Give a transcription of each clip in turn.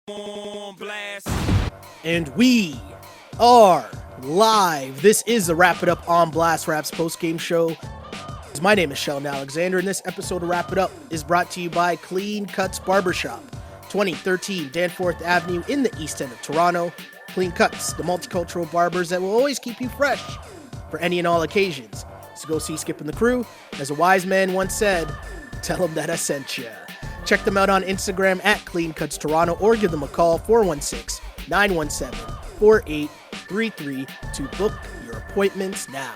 on blast. And we are live. This is the Wrap It Up on Blast Raps post-game show. My name is Sheldon Alexander, and this episode of Wrap It Up is brought to you by Clean Cuts Barbershop, 2013 Danforth Avenue in the East End of Toronto. Clean Cuts, the multicultural barbers that will always keep you fresh for any and all occasions. So go see Skip and the crew. As a wise man once said, tell them that I sent you. Check them out on Instagram at Clean Cuts Toronto or give them a call 416-917-4833 to book your appointments now.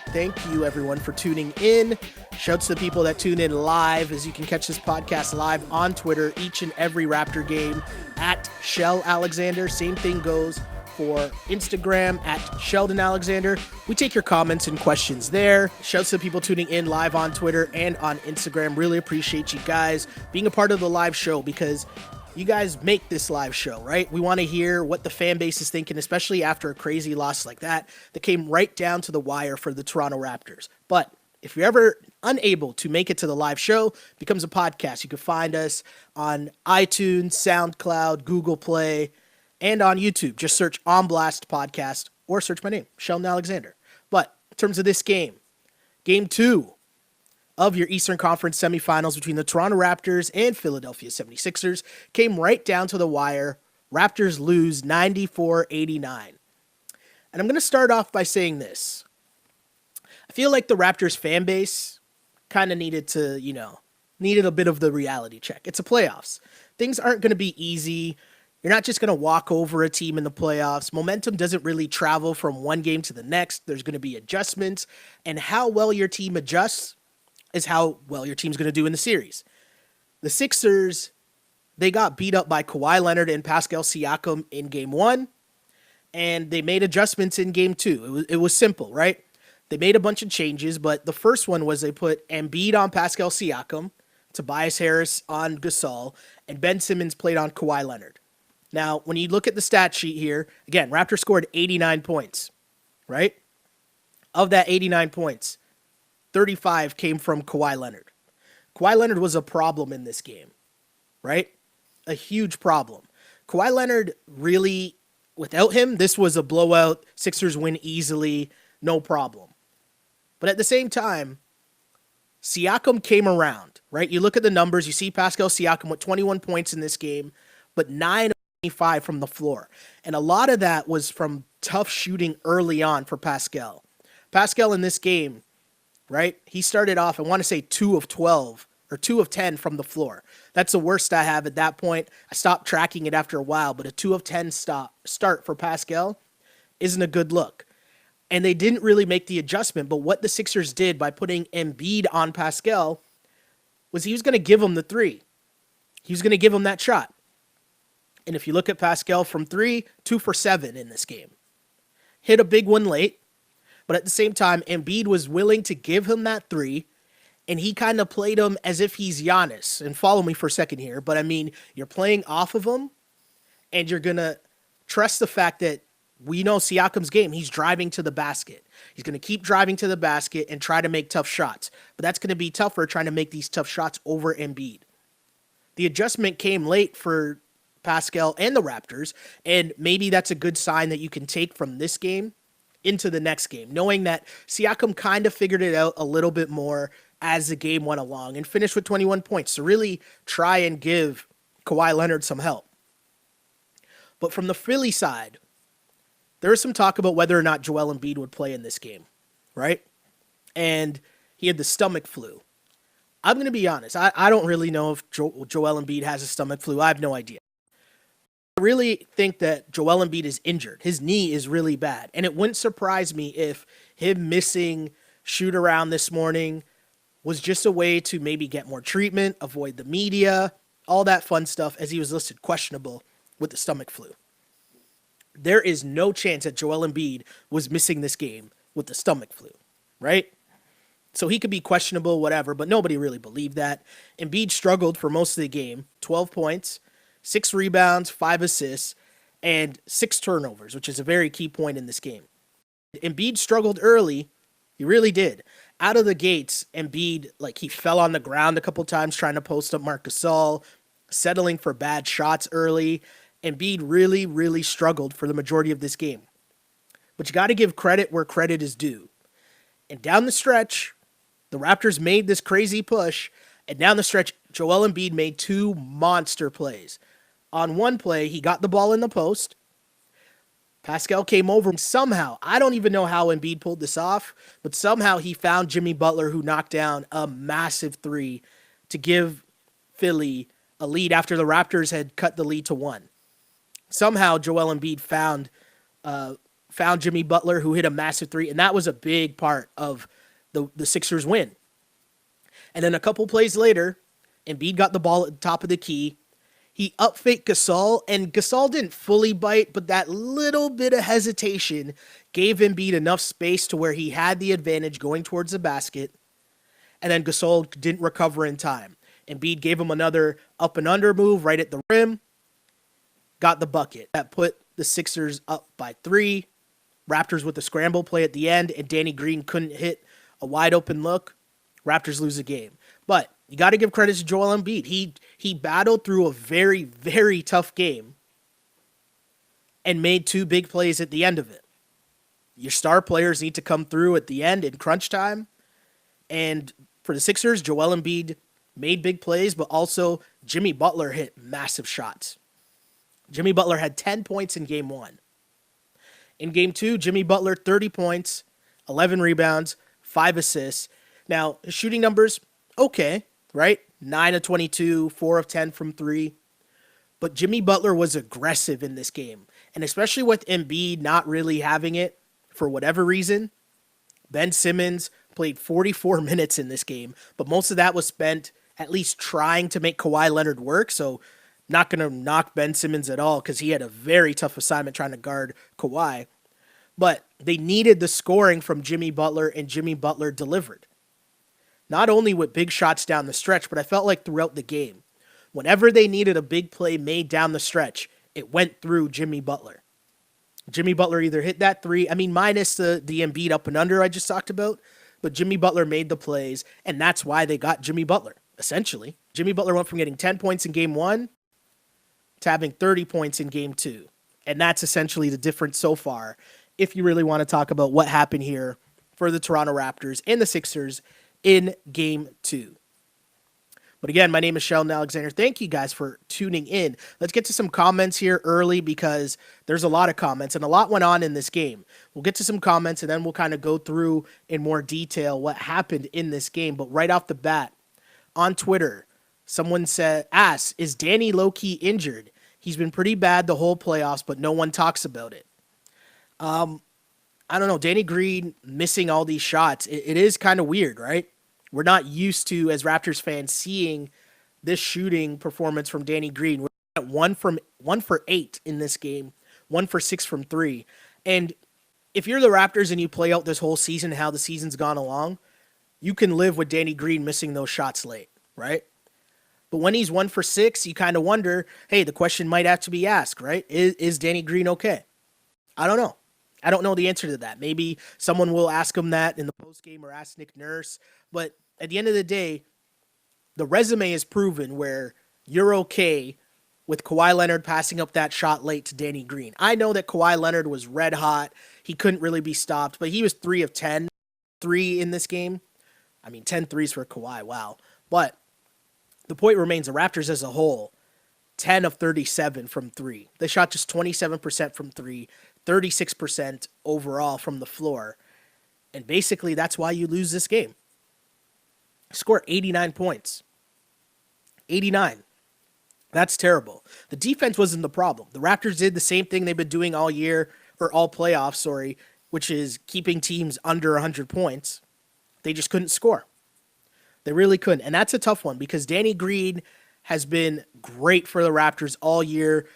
Thank you everyone for tuning in. Shouts to the people that tune in live, as you can catch this podcast live on Twitter each and every Raptor game at Shell Alexander. Same thing goes for Instagram at Sheldon Alexander. We take your comments and questions there. Shouts to the people tuning in live on Twitter and on Instagram. Really appreciate you guys being a part of the live show, because you guys make this live show, right? We want to hear what the fan base is thinking, especially after a crazy loss like that came right down to the wire for the Toronto Raptors. But if you're ever unable to make it to the live show, it becomes a podcast. You can find us on iTunes, SoundCloud, Google Play, and on YouTube. Just search On Blast Podcast or search my name, Sheldon Alexander. But in terms of this game, game 2 of your Eastern Conference semifinals between the Toronto Raptors and Philadelphia 76ers came right down to the wire. Raptors lose 94-89. And I'm going to start off by saying this. I feel like the Raptors fan base kind of needed a bit of the reality check. It's a playoffs. Things aren't going to be easy. You're not just going to walk over a team in the playoffs. Momentum doesn't really travel from one game to the next. There's going to be adjustments, and how well your team adjusts is how well your team's going to do in the series. The Sixers, they got beat up by Kawhi Leonard and Pascal Siakam in game 1, and they made adjustments in game 2. It was simple, right? They made a bunch of changes, but the first one was they put Embiid on Pascal Siakam, Tobias Harris on Gasol, and Ben Simmons played on Kawhi Leonard. Now, when you look at the stat sheet here, again, Raptors scored 89 points, right? Of that 89 points, 35 came from Kawhi Leonard. Kawhi Leonard was a problem in this game, right? A huge problem. Kawhi Leonard really, without him, this was a blowout. Sixers win easily, no problem. But at the same time, Siakam came around, right? You look at the numbers, you see Pascal Siakam with 21 points in this game, but 9 of 25 from the floor. And a lot of that was from tough shooting early on for Pascal. Pascal in this game, right? He started off, I want to say 2 of 12 or 2 of 10 from the floor. That's the worst I have at that point. I stopped tracking it after a while, but a 2 of 10 start for Pascal isn't a good look. And they didn't really make the adjustment, but what the Sixers did by putting Embiid on Pascal was he was going to give him the 3. He was going to give him that shot. And if you look at Pascal from 3, 2 for 7 in this game. Hit a big one late, but at the same time, Embiid was willing to give him that 3, and he kind of played him as if he's Giannis. And follow me for a second here, but I mean, you're playing off of him, and you're going to trust the fact that we know Siakam's game. He's driving to the basket. He's going to keep driving to the basket and try to make tough shots, but that's going to be tougher trying to make these tough shots over Embiid. The adjustment came late for Pascal and the Raptors, and maybe that's a good sign that you can take from this game into the next game, knowing that Siakam kind of figured it out a little bit more as the game went along and finished with 21 points to really try and give Kawhi Leonard some help. But from the Philly side, there was some talk about whether or not Joel Embiid would play in this game, right? And he had the stomach flu. I'm going to be honest. I don't really know if Joel Embiid has a stomach flu. I have no idea. I really think that Joel Embiid is injured. His knee is really bad. And it wouldn't surprise me if him missing shoot around this morning was just a way to maybe get more treatment, avoid the media, all that fun stuff, as he was listed questionable with the stomach flu. There is no chance that Joel Embiid was missing this game with the stomach flu, right? So he could be questionable, whatever, but nobody really believed that. Embiid struggled for most of the game, 12 points, 6 rebounds, 5 assists, and 6 turnovers, which is a very key point in this game. Embiid struggled early. He really did. Out of the gates, Embiid, he fell on the ground a couple times trying to post up Marc Gasol, settling for bad shots early. Embiid really, really struggled for the majority of this game. But you got to give credit where credit is due. And down the stretch, the Raptors made this crazy push. And down the stretch, Joel Embiid made 2 monster plays. On one play, he got the ball in the post. Pascal came over and somehow, I don't even know how Embiid pulled this off, but somehow he found Jimmy Butler, who knocked down a massive 3 to give Philly a lead after the Raptors had cut the lead to 1. Somehow Joel Embiid found Jimmy Butler, who hit a massive 3, and that was a big part of the Sixers win. And then a couple plays later, Embiid got the ball at the top of the key. He up-faked Gasol, and Gasol didn't fully bite, but that little bit of hesitation gave Embiid enough space to where he had the advantage going towards the basket, and then Gasol didn't recover in time. Embiid gave him another up and under move right at the rim, got the bucket. That put the Sixers up by 3. Raptors with a scramble play at the end, and Danny Green couldn't hit a wide open look. Raptors lose the game. But you got to give credit to Joel Embiid. He battled through a very, very tough game and made 2 big plays at the end of it. Your star players need to come through at the end in crunch time. And for the Sixers, Joel Embiid made big plays, but also Jimmy Butler hit massive shots. Jimmy Butler had 10 points in game 1. In game 2, Jimmy Butler, 30 points, 11 rebounds, 5 assists. Now, his shooting numbers, okay, right? 9 of 22, 4 of 10 from 3. But Jimmy Butler was aggressive in this game. And especially with Embiid not really having it for whatever reason, Ben Simmons played 44 minutes in this game, but most of that was spent at least trying to make Kawhi Leonard work. So not going to knock Ben Simmons at all because he had a very tough assignment trying to guard Kawhi. But they needed the scoring from Jimmy Butler, and Jimmy Butler delivered. Not only with big shots down the stretch, but I felt like throughout the game, whenever they needed a big play made down the stretch, it went through Jimmy Butler. Jimmy Butler either hit that 3, minus the Embiid up and under I just talked about, but Jimmy Butler made the plays, and that's why they got Jimmy Butler, essentially. Jimmy Butler went from getting 10 points in game 1 to having 30 points in game 2, and that's essentially the difference so far, if you really want to talk about what happened here for the Toronto Raptors and the Sixers in game 2. But again, my name is Sheldon Alexander. Thank you guys for tuning in. Let's get to some comments here early because there's a lot of comments and a lot went on in this game. We'll get to some comments and then we'll kind of go through in more detail what happened in this game. But right off the bat, on Twitter, someone asked, is Danny low-key injured? He's been pretty bad the whole playoffs, but no one talks about it. I don't know. Danny Green missing all these shots. It is kind of weird, right? We're not used to, as Raptors fans, seeing this shooting performance from Danny Green. We're at 1 for 8 in this game, 1 for 6 from 3. And if you're the Raptors and you play out this whole season, how the season's gone along, you can live with Danny Green missing those shots late, right? But when he's 1 for 6, you kind of wonder, hey, the question might have to be asked, right? Is Danny Green okay? I don't know. I don't know the answer to that. Maybe someone will ask him that in the postgame or ask Nick Nurse. But at the end of the day, the resume is proven where you're okay with Kawhi Leonard passing up that shot late to Danny Green. I know that Kawhi Leonard was red hot. He couldn't really be stopped, but he was 3 of 10, 3 in this game. 10 threes for Kawhi, wow. But the point remains, the Raptors as a whole, 10 of 37 from 3. They shot just 27% from 3, 36% overall from the floor. And basically, that's why you lose this game. Score 89 points. 89. That's terrible. The defense wasn't the problem. The Raptors did the same thing they've been doing all year, or all playoffs, which is keeping teams under 100 points. They just couldn't score. They really couldn't. And that's a tough one because Danny Green has been great for the Raptors all year.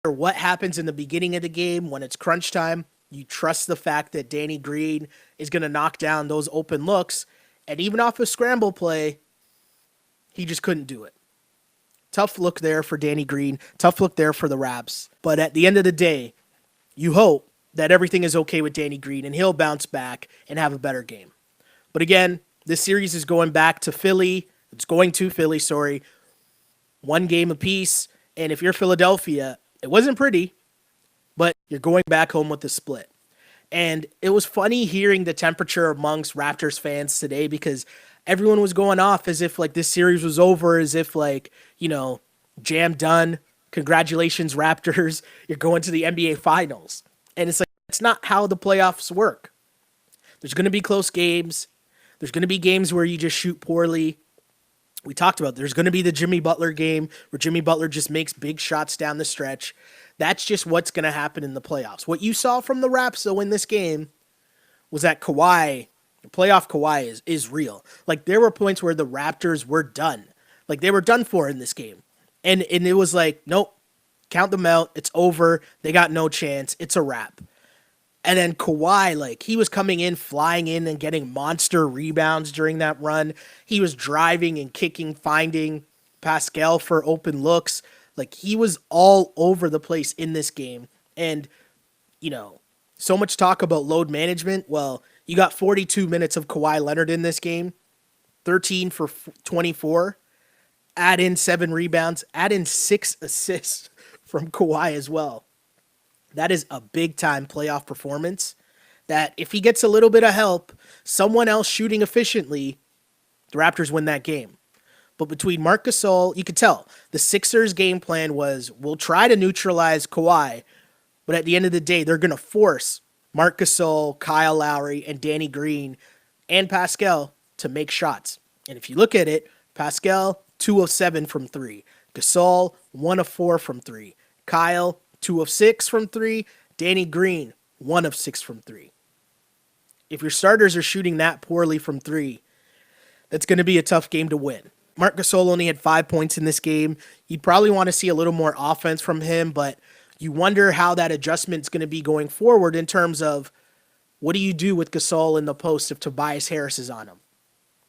No matter what happens in the beginning of the game, when it's crunch time, you trust the fact that Danny Green is going to knock down those open looks. And even off a scramble play, he just couldn't do it. Tough look there for Danny Green. Tough look there for the Raps. But at the end of the day, you hope that everything is okay with Danny Green and he'll bounce back and have a better game. But again, this series is going back to Philly. It's going to Philly, 1 game apiece. And if you're Philadelphia, It wasn't pretty, but you're going back home with the split. And it was funny hearing the temperature amongst Raptors fans today because everyone was going off as if like this series was over, as if like, jam done. Congratulations, Raptors. You're going to the NBA Finals. And it's like, that's not how the playoffs work. There's going to be close games. There's going to be games where you just shoot poorly. We talked about there's going to be the Jimmy Butler game where Jimmy Butler just makes big shots down the stretch. That's just what's going to happen in the playoffs. What you saw from the Raps, though, in this game was that Kawhi, playoff Kawhi is real. Like, there were points where the Raptors were done. Like, they were done for in this game. And it was like, nope, count them out. It's over. They got no chance. It's a wrap. And then Kawhi, like, he was coming in, flying in, and getting monster rebounds during that run. He was driving and kicking, finding Pascal for open looks. Like, he was all over the place in this game. And, so much talk about load management. Well, you got 42 minutes of Kawhi Leonard in this game, 13 for 24. Add in 7 rebounds, add in 6 assists from Kawhi as well. That is a big-time playoff performance that if he gets a little bit of help, someone else shooting efficiently, the Raptors win that game. But between Marc Gasol, you could tell the Sixers' game plan was, we'll try to neutralize Kawhi, but at the end of the day, they're going to force Marc Gasol, Kyle Lowry, and Danny Green and Pascal to make shots. And if you look at it, Pascal, 2 of 7 from 3. Gasol, 1 of 4 from 3. Kyle, 2 of 6 from 3. Danny Green, 1 of 6 from 3. If your starters are shooting that poorly from 3, that's going to be a tough game to win. Marc Gasol only had 5 points in this game. You'd probably want to see a little more offense from him, but you wonder how that adjustment's going to be going forward in terms of what do you do with Gasol in the post if Tobias Harris is on him?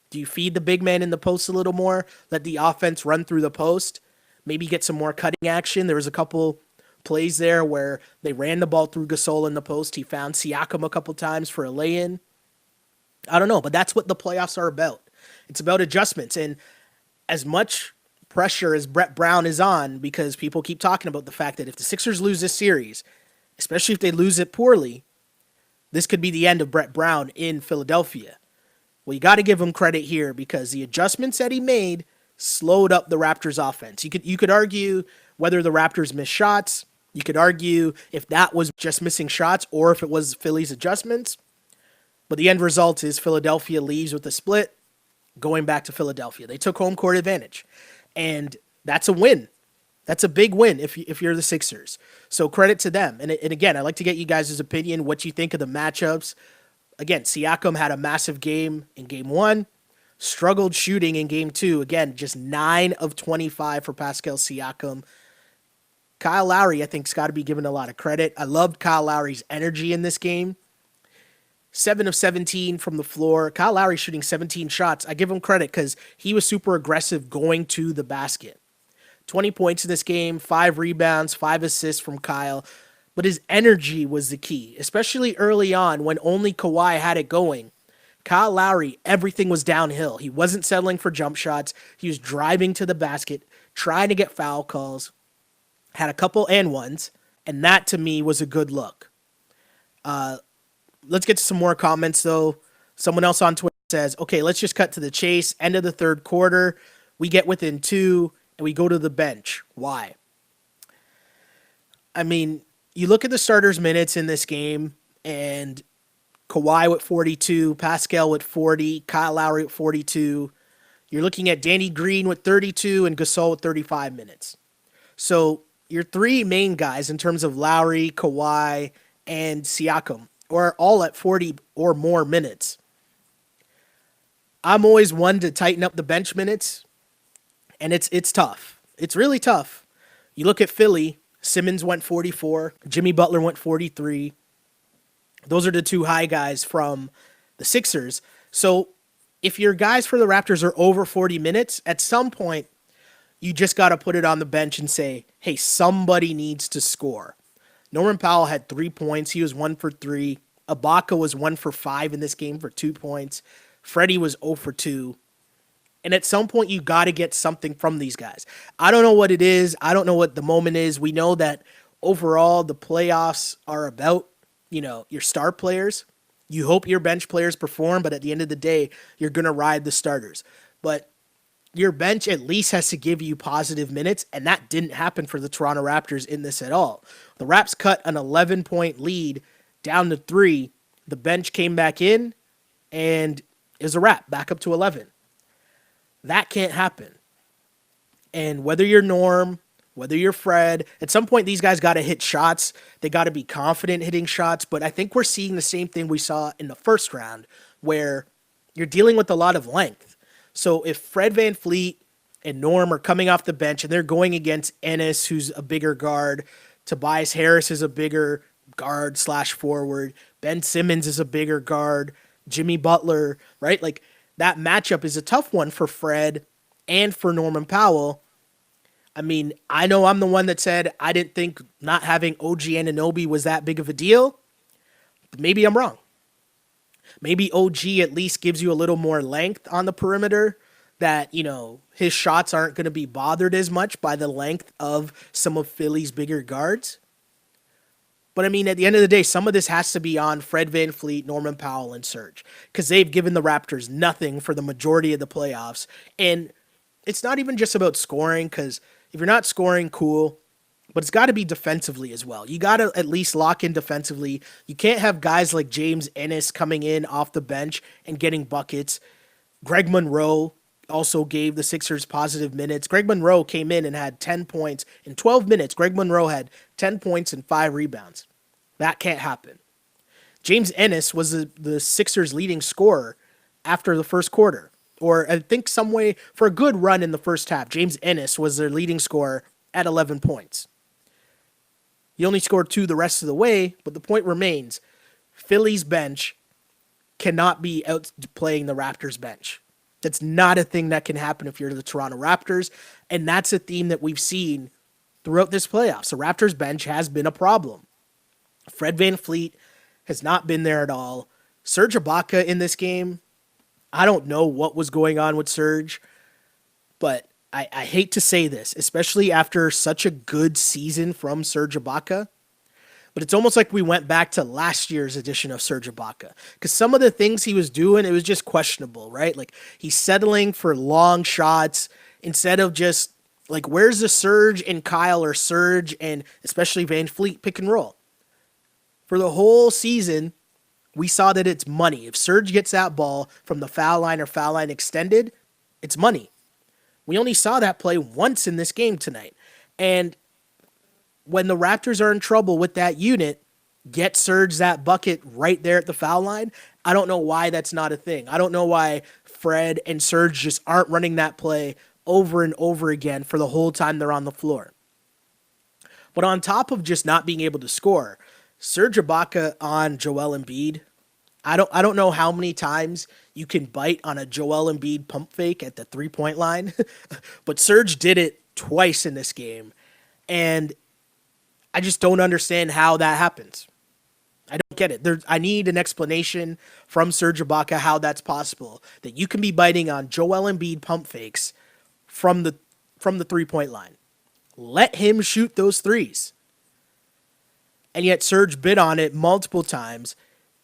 Do you feed the big man in the post a little more? Let the offense run through the post? Maybe get some more cutting action? There was a couple plays there where they ran the ball through Gasol in the post. He found Siakam a couple times for a lay-in. I don't know, but that's what the playoffs are about. It's about adjustments. And as much pressure as Brett Brown is on, because people keep talking about the fact that if the Sixers lose this series, especially if they lose it poorly, this could be the end of Brett Brown in Philadelphia. Well, you got to give him credit here because the adjustments that he made slowed up the Raptors' offense. You could argue whether the Raptors missed shots. You could argue if that was just missing shots or if it was Philly's adjustments. But the end result is Philadelphia leaves with a split, going back to Philadelphia. They took home court advantage. And that's a win. That's a big win if you're the Sixers. So credit to them. And again, I'd like to get you guys' opinion, what you think of the matchups. Again, Siakam had a massive game in game 1. Struggled shooting in game 2. Again, just 9 of 25 for Pascal Siakam. Kyle Lowry, I think, has got to be given a lot of credit. I loved Kyle Lowry's energy in this game. 7 of 17 from the floor. Kyle Lowry shooting 17 shots. I give him credit because he was super aggressive going to the basket. 20 points in this game, 5 rebounds, 5 assists from Kyle. But his energy was the key, especially early on when only Kawhi had it going. Kyle Lowry, everything was downhill. He wasn't settling for jump shots. He was driving to the basket, trying to get foul calls. Had a couple and ones, and that to me was a good look. Let's get to some more comments, though. Someone else on Twitter says, okay, let's just cut to the chase. End of the third quarter. We get within 2, and we go to the bench. Why? I mean, you look at the starters' minutes in this game, and Kawhi with 42, Pascal with 40, Kyle Lowry with 42. You're looking at Danny Green with 32 and Gasol with 35 minutes. So your 3 main guys in terms of Lowry, Kawhi, and Siakam are all at 40 or more minutes. I'm always one to tighten up the bench minutes, and it's tough. It's really tough. You look at Philly, Simmons went 44, Jimmy Butler went 43. Those are the 2 high guys from the Sixers. So if your guys for the Raptors are over 40 minutes, at some point, you just got to put it on the bench and say, hey, somebody needs to score. Norman Powell had 3 points. He was 1 for 3. Ibaka was 1 for 5 in this game for 2 points. Freddie was 0 for 2. And at some point, you got to get something from these guys. I don't know what it is. I don't know what the moment is. We know that overall, the playoffs are about, your star players. You hope your bench players perform, but at the end of the day, you're going to ride the starters. But your bench at least has to give you positive minutes, and that didn't happen for the Toronto Raptors in this at all. The Raps cut an 11-point lead down to 3. The bench came back in, and it was a wrap, back up to 11. That can't happen. And whether you're Norm, whether you're Fred, at some point these guys got to hit shots. They got to be confident hitting shots. But I think we're seeing the same thing we saw in the first round, where you're dealing with a lot of length. So if Fred VanVleet and Norm are coming off the bench and they're going against Ennis, who's a bigger guard, Tobias Harris is a bigger guard / forward, Ben Simmons is a bigger guard, Jimmy Butler, right? Like, that matchup is a tough one for Fred and for Norman Powell. I mean, I know I'm the one that said I didn't think not having OG Anunoby was that big of a deal. Maybe I'm wrong. Maybe OG at least gives you a little more length on the perimeter, that, his shots aren't going to be bothered as much by the length of some of Philly's bigger guards. But I mean, at the end of the day, some of this has to be on Fred VanVleet, Norman Powell, and Serge, because they've given the Raptors nothing for the majority of the playoffs. And it's not even just about scoring, because if you're not scoring, cool, but it's got to be defensively as well. You got to at least lock in defensively. You can't have guys like James Ennis coming in off the bench and getting buckets. Greg Monroe also gave the Sixers positive minutes. Greg Monroe came in and had 10 points. In 12 minutes, Greg Monroe had 10 points and 5 rebounds. That can't happen. James Ennis was the Sixers' leading scorer after the first quarter. Or I think some way, for a good run in the first half, James Ennis was their leading scorer at 11 points. He only scored 2 the rest of the way, but the point remains, Philly's bench cannot be outplaying the Raptors' bench. That's not a thing that can happen if you're the Toronto Raptors, and that's a theme that we've seen throughout this playoffs. The Raptors' bench has been a problem. Fred VanVleet has not been there at all. Serge Ibaka in this game, I don't know what was going on with Serge, but I hate to say this, especially after such a good season from Serge Ibaka, but it's almost like we went back to last year's edition of Serge Ibaka, because some of the things he was doing, it was just questionable, right? Like, he's settling for long shots instead of just, like, where's the Serge and Kyle, or Serge and especially VanVleet pick and roll? For the whole season, we saw that it's money. If Serge gets that ball from the foul line or foul line extended, it's money. We only saw that play once in this game tonight. And when the Raptors are in trouble with that unit, get Serge that bucket right there at the foul line. I don't know why that's not a thing. I don't know why Fred and Serge just aren't running that play over and over again for the whole time they're on the floor. But on top of just not being able to score, Serge Ibaka on Joel Embiid, I don't know how many times you can bite on a Joel Embiid pump fake at the 3-point line, but Serge did it twice in this game, and I just don't understand how that happens. I don't get it. I need an explanation from Serge Ibaka how that's possible, that you can be biting on Joel Embiid pump fakes from the 3-point line. Let him shoot those threes. And yet Serge bit on it multiple times.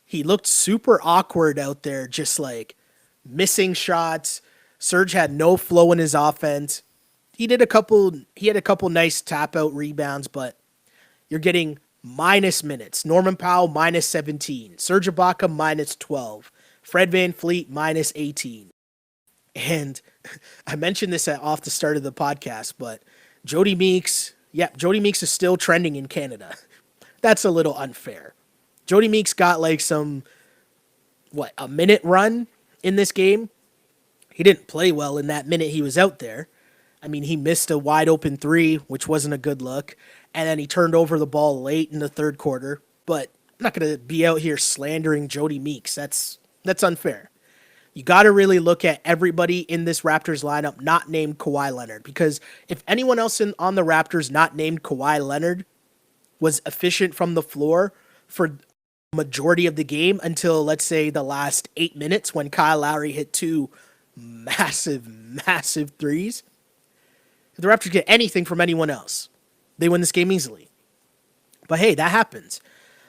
He looked super awkward out there, just like missing shots. Serge had no flow in his offense. He had a couple nice tap out rebounds, but you're getting minus minutes. Norman Powell minus 17. Serge Ibaka minus 12. Fred VanVleet minus 18. And I mentioned this off the start of the podcast, but Jody Meeks is still trending in Canada. That's a little unfair. Jody Meeks got like a minute run in this game. He didn't play well in that minute he was out there. I mean, he missed a wide open 3, which wasn't a good look. And then he turned over the ball late in the third quarter. But I'm not going to be out here slandering Jody Meeks. That's unfair. You got to really look at everybody in this Raptors lineup not named Kawhi Leonard. Because if anyone else on the Raptors not named Kawhi Leonard was efficient from the floor for majority of the game until, let's say, the last 8 minutes when Kyle Lowry hit 2 massive threes. If the Raptors get anything from anyone else, they win this game easily. But hey, that happens.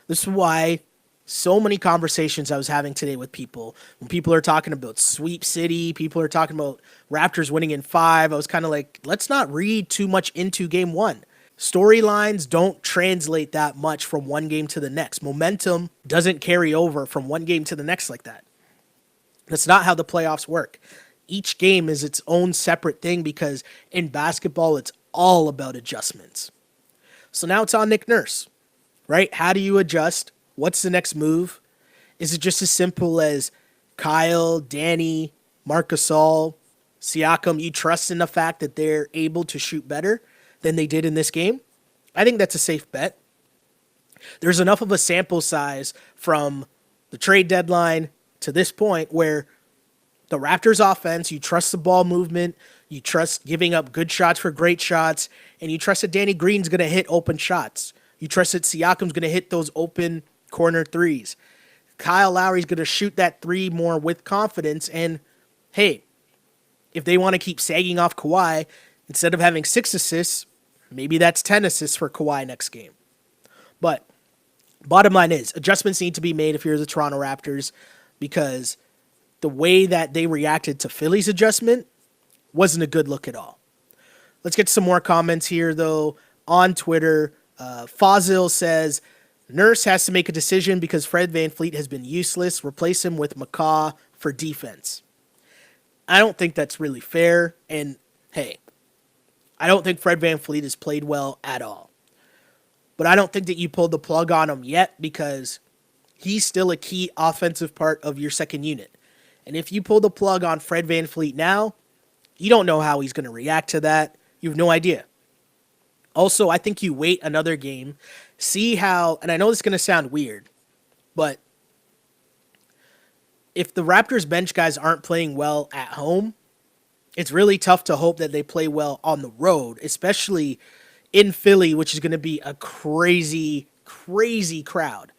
This is why so many conversations I was having today with people, when people are talking about Sweep City, people are talking about Raptors winning in 5, I was kind of like, let's not read too much into game 1. Storylines don't translate that much from one game to the next. Momentum doesn't carry over from one game to the next like that. That's not how the playoffs work. Each game is its own separate thing because in basketball, it's all about adjustments. So now it's on Nick Nurse, right? How do you adjust? What's the next move? Is it just as simple as Kyle, Danny, Marc Gasol, Siakam, you trust in the fact that they're able to shoot better than they did in this game? I think that's a safe bet. There's enough of a sample size from the trade deadline to this point where the Raptors offense, you trust the ball movement, you trust giving up good shots for great shots, and you trust that Danny Green's going to hit open shots. You trust that Siakam's going to hit those open corner threes. Kyle Lowry's going to shoot that three more with confidence. And hey, if they want to keep sagging off Kawhi, instead of having 6 assists, maybe that's 10 assists for Kawhi next game. But bottom line is, adjustments need to be made if you're the Toronto Raptors, because the way that they reacted to Philly's adjustment wasn't a good look at all. Let's get some more comments here, though. On Twitter, Fazil says, Nurse has to make a decision because Fred VanVleet has been useless. Replace him with McCaw for defense. I don't think that's really fair. And hey, I don't think Fred VanVleet has played well at all. But I don't think that you pulled the plug on him yet because he's still a key offensive part of your second unit. And if you pull the plug on Fred VanVleet now, you don't know how he's going to react to that. You have no idea. Also, I think you wait another game, see how, and I know this is going to sound weird, but if the Raptors bench guys aren't playing well at home, it's really tough to hope that they play well on the road, especially in Philly, which is going to be a crazy, crazy crowd,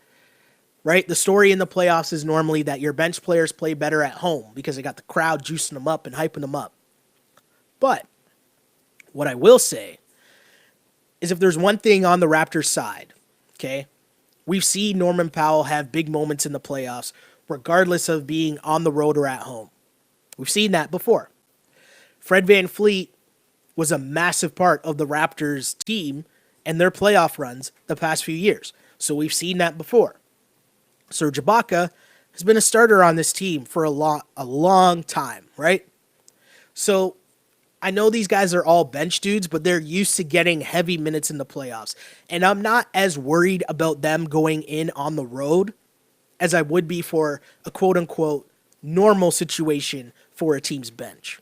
right? The story in the playoffs is normally that your bench players play better at home because they got the crowd juicing them up and hyping them up. But what I will say is if there's one thing on the Raptors side, okay, we've seen Norman Powell have big moments in the playoffs, regardless of being on the road or at home. We've seen that before. Fred VanVleet was a massive part of the Raptors team and their playoff runs the past few years. So we've seen that before. Serge Ibaka has been a starter on this team for a long time, right? So I know these guys are all bench dudes, but they're used to getting heavy minutes in the playoffs. And I'm not as worried about them going in on the road as I would be for a quote-unquote normal situation for a team's bench.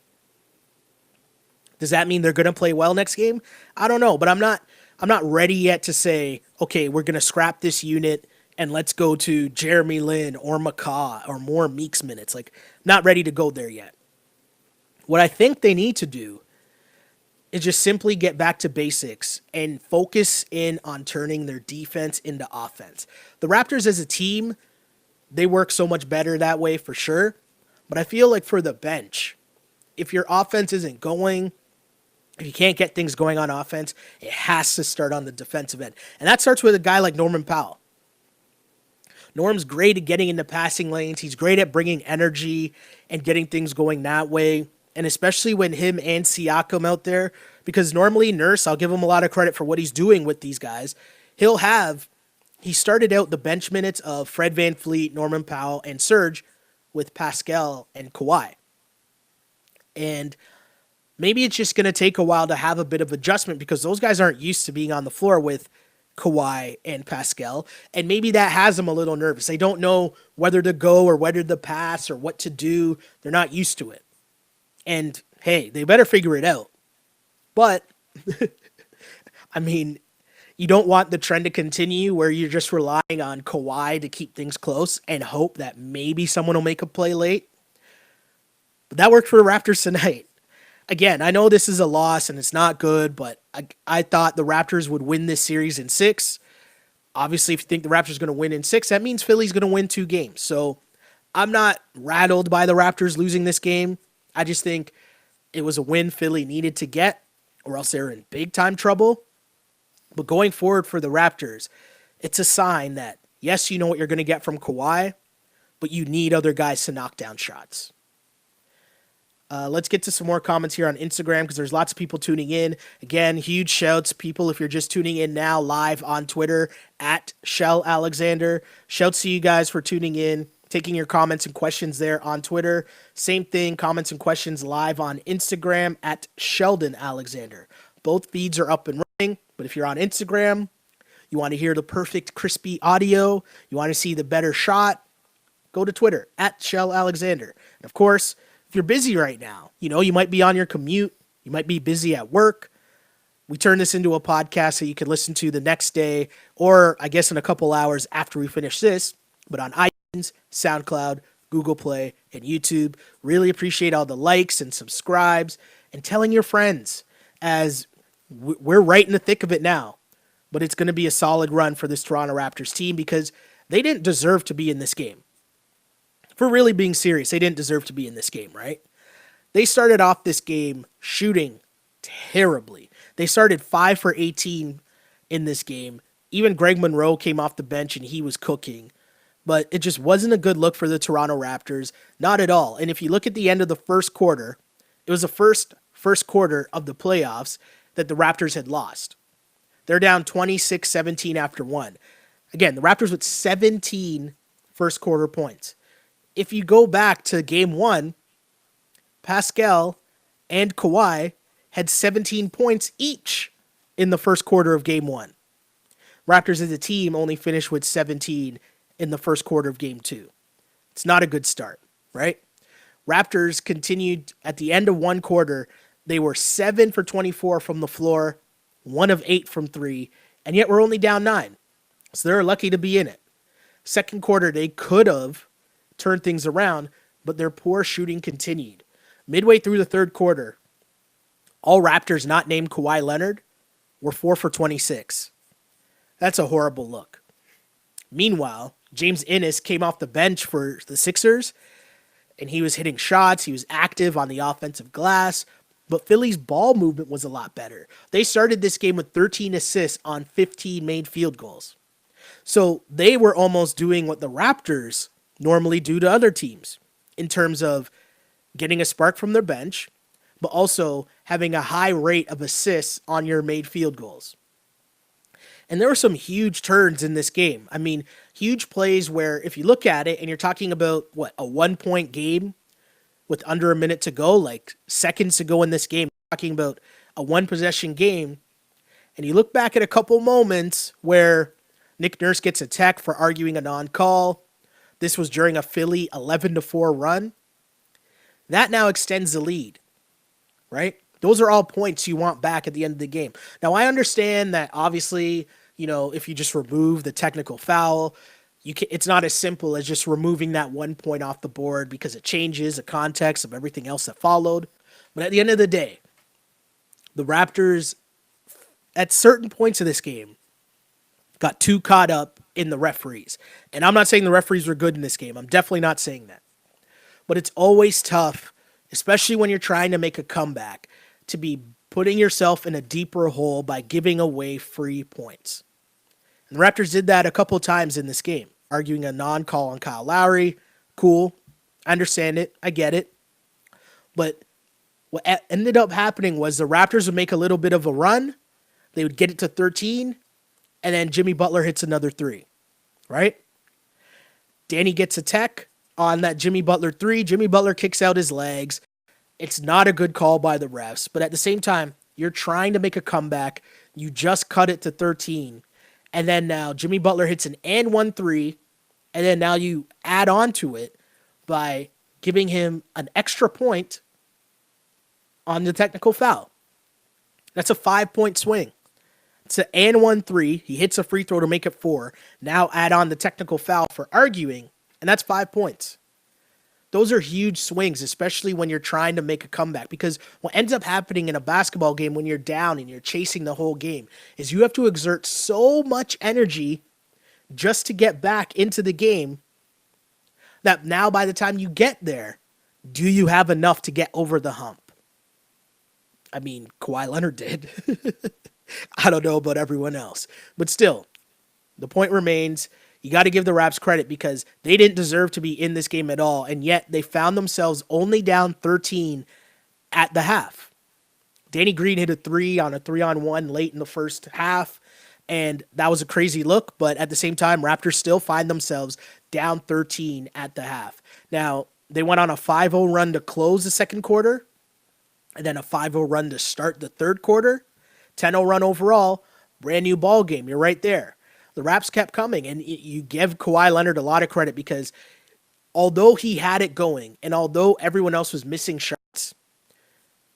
Does that mean they're going to play well next game? I don't know, but I'm not ready yet to say, okay, we're going to scrap this unit and let's go to Jeremy Lin or McCaw or more Meeks minutes. Like, not ready to go there yet. What I think they need to do is just simply get back to basics and focus in on turning their defense into offense. The Raptors as a team, they work so much better that way for sure. But I feel like for the bench, if your offense isn't going, if you can't get things going on offense, it has to start on the defensive end. And that starts with a guy like Norman Powell. Norm's great at getting into passing lanes. He's great at bringing energy and getting things going that way. And especially when him and Siakam out there, because normally Nurse, I'll give him a lot of credit for what he's doing with these guys. He started out the bench minutes of Fred VanVleet, Norman Powell, and Serge with Pascal and Kawhi. And maybe it's just going to take a while to have a bit of adjustment because those guys aren't used to being on the floor with Kawhi and Pascal. And maybe that has them a little nervous. They don't know whether to go or whether to pass or what to do. They're not used to it. And hey, they better figure it out. But, I mean, you don't want the trend to continue where you're just relying on Kawhi to keep things close and hope that maybe someone will make a play late. But that worked for the Raptors tonight. Again, I know this is a loss and it's not good, but I thought the Raptors would win this series in 6. Obviously, if you think the Raptors are going to win in 6, that means Philly's going to win 2 games. So I'm not rattled by the Raptors losing this game. I just think it was a win Philly needed to get, or else they're in big time trouble. But going forward for the Raptors, it's a sign that, yes, you know what you're going to get from Kawhi, but you need other guys to knock down shots. Let's get to some more comments here on Instagram because there's lots of people tuning in. Again, huge shouts, people, if you're just tuning in now live on Twitter at Shell Alexander. Shouts to you guys for tuning in, taking your comments and questions there on Twitter. Same thing, comments and questions live on Instagram at Sheldon Alexander. Both feeds are up and running, but if you're on Instagram, you want to hear the perfect crispy audio, you want to see the better shot, go to Twitter at Shell Alexander. And of course, if you're busy right now, you might be on your commute, you might be busy at work. We turn this into a podcast that you can listen to the next day, or I guess in a couple hours after we finish this, but on iTunes, SoundCloud, Google Play, and YouTube. Really appreciate all the likes and subscribes and telling your friends, as we're right in the thick of it now. But it's going to be a solid run for this Toronto Raptors team because they didn't deserve to be in this game. For really being serious, they didn't deserve to be in this game, right? They started off this game shooting terribly. They started 5 for 18 in this game. Even Greg Monroe came off the bench and he was cooking. But it just wasn't a good look for the Toronto Raptors. Not at all. And if you look at the end of the first quarter, it was the first quarter of the playoffs that the Raptors had lost. They're down 26-17 after one. Again, the Raptors with 17 first quarter points. If you go back to game one, Pascal and Kawhi had 17 points each in the first quarter of game one. Raptors as a team only finished with 17 in the first quarter of game two. It's not a good start, right? Raptors continued at the end of one quarter. They were 7 for 24 from the floor, 1 of 8 from 3, and yet we're only down 9. So they're lucky to be in it. Second quarter, they could have turned things around, but their poor shooting continued. Midway through the third quarter, all Raptors not named Kawhi Leonard were 4 for 26. That's a horrible look. Meanwhile, James Ennis came off the bench for the Sixers, and he was hitting shots. He was active on the offensive glass, but Philly's ball movement was a lot better. They started this game with 13 assists on 15 made field goals. So they were almost doing what the Raptors normally do to other teams in terms of getting a spark from their bench, but also having a high rate of assists on your made field goals. And there were some huge turns in this game. I mean, huge plays where if you look at it and you're talking about, a 1-point game with under a minute to go, like seconds to go in this game, talking about a one-possession game, and you look back at a couple moments where Nick Nurse gets attacked for arguing a non-call. This was during a Philly 11-4 run. That now extends the lead, right? Those are all points you want back at the end of the game. Now, I understand that obviously, if you just remove the technical foul, it's not as simple as just removing that 1 point off the board because it changes the context of everything else that followed. But at the end of the day, the Raptors, at certain points of this game, got too caught up in the referees. And I'm not saying the referees were good in this game. I'm definitely not saying that. But it's always tough, especially when you're trying to make a comeback, to be putting yourself in a deeper hole by giving away free points. And the Raptors did that a couple times in this game, arguing a non-call on Kyle Lowry. Cool. I understand it. I get it. But what ended up happening was the Raptors would make a little bit of a run. They would get it to 13, and then Jimmy Butler hits another 3, right? Danny gets a tech on that Jimmy Butler 3. Jimmy Butler kicks out his legs. It's not a good call by the refs, but at the same time, you're trying to make a comeback. You just cut it to 13, and then now Jimmy Butler hits an and 1-3, and then now you add on to it by giving him an extra point on the technical foul. That's a 5-point swing. It's an and 1-3. He hits a free throw to make it 4. Now add on the technical foul for arguing, and that's 5 points. Those are huge swings, especially when you're trying to make a comeback, because what ends up happening in a basketball game when you're down and you're chasing the whole game is you have to exert so much energy just to get back into the game that now by the time you get there, do you have enough to get over the hump? I mean, Kawhi Leonard did. I don't know about everyone else. But still, the point remains, you got to give the Raps credit because they didn't deserve to be in this game at all, and yet they found themselves only down 13 at the half. Danny Green hit a three on a 3-on-1 late in the first half, and that was a crazy look, but at the same time, Raptors still find themselves down 13 at the half. Now, they went on a 5-0 run to close the second quarter, and then a 5-0 run to start the third quarter. 10-0 run overall, brand new ball game. You're right there. The Raps kept coming, and you give Kawhi Leonard a lot of credit because although he had it going, and although everyone else was missing shots,